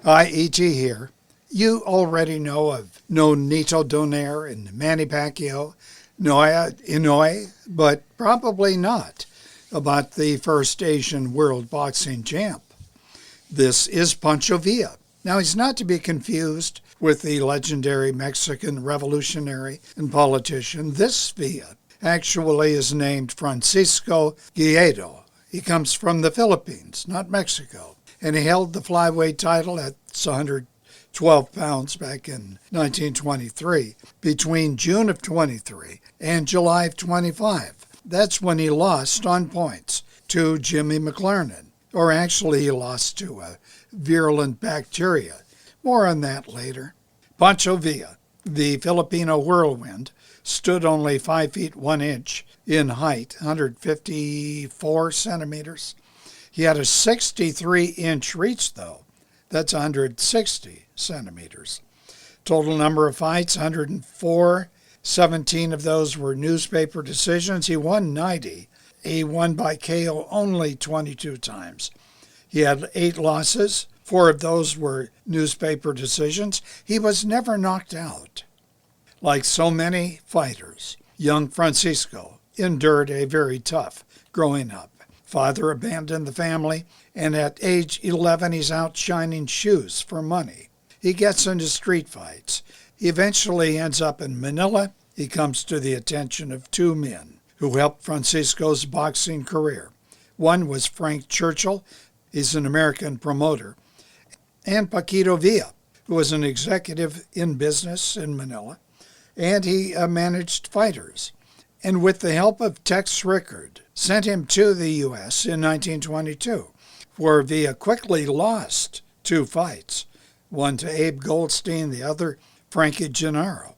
Hi, E.T. here. You already know of Nonito Donair and Manny Pacquiao, Inoue, but probably not about the first Asian world boxing champ. This is Pancho Villa. Now, he's not to be confused with the legendary Mexican revolutionary and politician. This Villa actually is named Francisco Guido. He comes from the Philippines, not Mexico, and he held the flyweight title at 112 pounds back in 1923, between June of 23 and July of 25. That's when he lost on points to Jimmy McLernan, or actually he lost to a virulent bacteria. More on that later. Pancho Villa, the Filipino whirlwind, stood only 5 feet 1 inch in height, 154 centimeters. He had a 63-inch reach, though. That's 160 centimeters. Total number of fights, 104. 17 of those were newspaper decisions. He won 90. He won by KO only 22 times. He had 8 losses. 4 of those were newspaper decisions. He was never knocked out. Like so many fighters, young Francisco endured a very tough growing up. Father abandoned the family, and at age 11 he's out shining shoes for money. He gets into street fights. He eventually ends up in Manila. He comes to the attention of 2 men who helped Francisco's boxing career. One was Frank Churchill, he's an American promoter, and Pacquiao Villa, who was an executive in business in Manila, and he managed fighters. And with the help of Tex Rickard, sent him to the U.S. in 1922, where Villa quickly lost 2 fights, one to Abe Goldstein, the other Frankie Gennaro.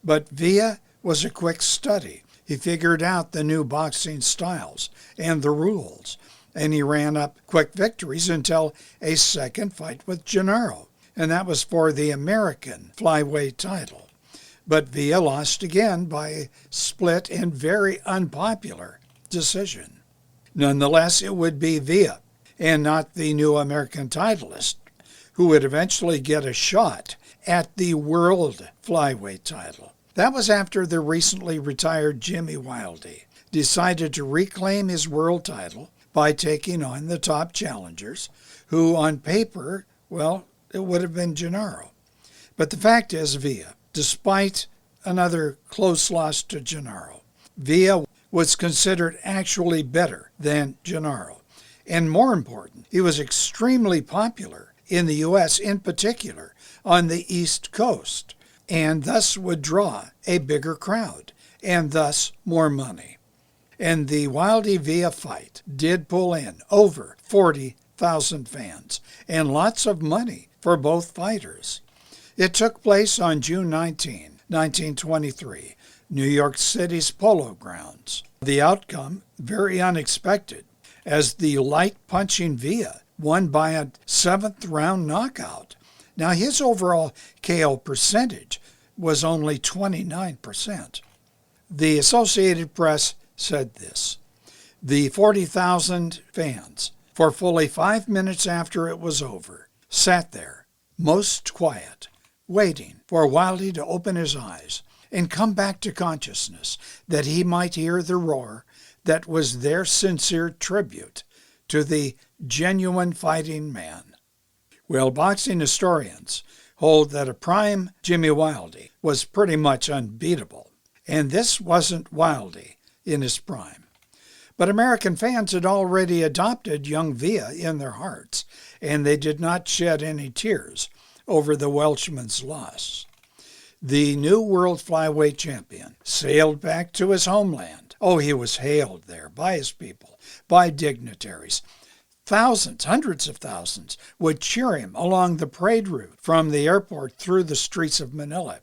But Villa was a quick study. He figured out the new boxing styles and the rules, and he ran up quick victories until a second fight with Gennaro, and that was for the American flyweight title. But Villa lost again by a split and very unpopular decision. Nonetheless, it would be Villa, and not the new American titleist, who would eventually get a shot at the world flyweight title. That was after the recently retired Jimmy Wilde decided to reclaim his world title by taking on the top challengers, who on paper, well, it would have been Gennaro. But the fact is, Villa, despite another close loss to Gennaro, Villa was considered actually better than Gennaro. And more important, he was extremely popular in the U.S., in particular on the East Coast, and thus would draw a bigger crowd, and thus more money. And the Wilde-Villa fight did pull in over 40,000 fans, and lots of money for both fighters. It took place on June 19, 1923, New York City's Polo Grounds. The outcome, very unexpected, as the light-punching Villa won by a 7th-round knockout. Now, his overall KO percentage was only 29%. The Associated Press said this: the 40,000 fans, for fully 5 minutes after it was over, sat there, most quiet, waiting for Wilde to open his eyes and come back to consciousness, that he might hear the roar that was their sincere tribute to the genuine fighting man. Well, boxing historians hold that a prime Jimmy Wilde was pretty much unbeatable, and this wasn't Wilde in his prime. But American fans had already adopted young Villa in their hearts, and they did not shed any tears over the Welshman's loss. The new world flyweight champion sailed back to his homeland. Oh, he was hailed there by his people, by dignitaries. Thousands, hundreds of thousands, would cheer him along the parade route from the airport through the streets of Manila.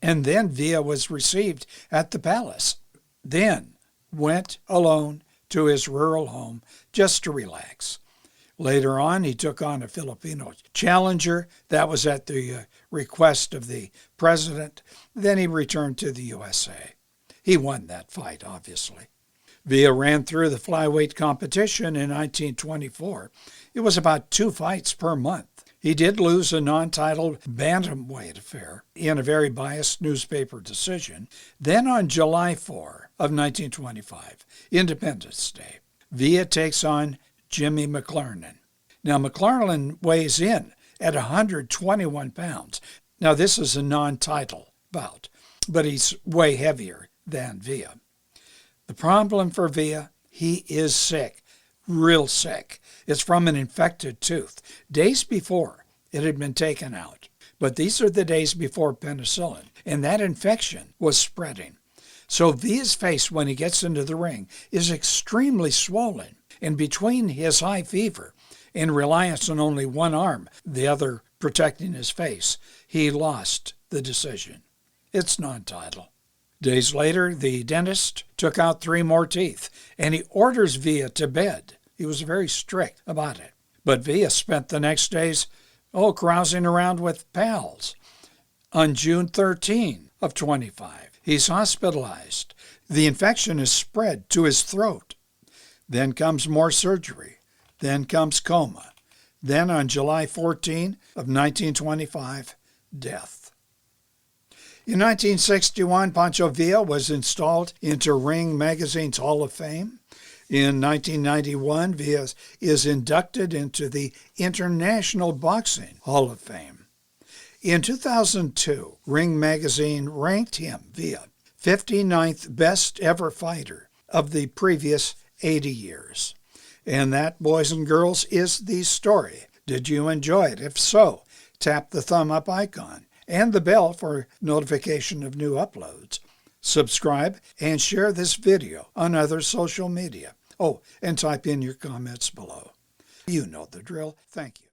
And then Villa was received at the palace. Then went alone to his rural home just to relax. Later on, he took on a Filipino challenger. That was at the request of the president. Then he returned to the USA. He won that fight, obviously. Villa ran through the flyweight competition in 1924. It was about 2 fights per month. He did lose a non-titled bantamweight affair in a very biased newspaper decision. Then on July 4 of 1925, Independence Day, Villa takes on Jimmy McLernan. Now, McLernan weighs in at 121 pounds. Now, this is a non-title bout, but he's way heavier than Villa. The problem for Villa, he is sick, real sick. It's from an infected tooth. Days before, it had been taken out. But these are the days before penicillin, and that infection was spreading. So Villa's face, when he gets into the ring, is extremely swollen. And between his high fever and reliance on only one arm, the other protecting his face, he lost the decision. It's non-title. Days later, the dentist took out 3 more teeth, and he orders Villa to bed. He was very strict about it. But Villa spent the next days, carousing around with pals. On June 13 of 25, he's hospitalized. The infection is spread to his throat. Then comes more surgery. Then comes coma. Then on July 14 of 1925, death. In 1961, Pancho Villa was installed into Ring Magazine's Hall of Fame. In 1991, Villa is inducted into the International Boxing Hall of Fame. In 2002, Ring Magazine ranked him, Villa, 59th best ever fighter of the previous 80 years. And that, boys and girls, is the story. Did you enjoy it? If so, tap the thumb up icon and the bell for notification of new uploads. Subscribe and share this video on other social media. And type in your comments below. You know the drill. Thank you.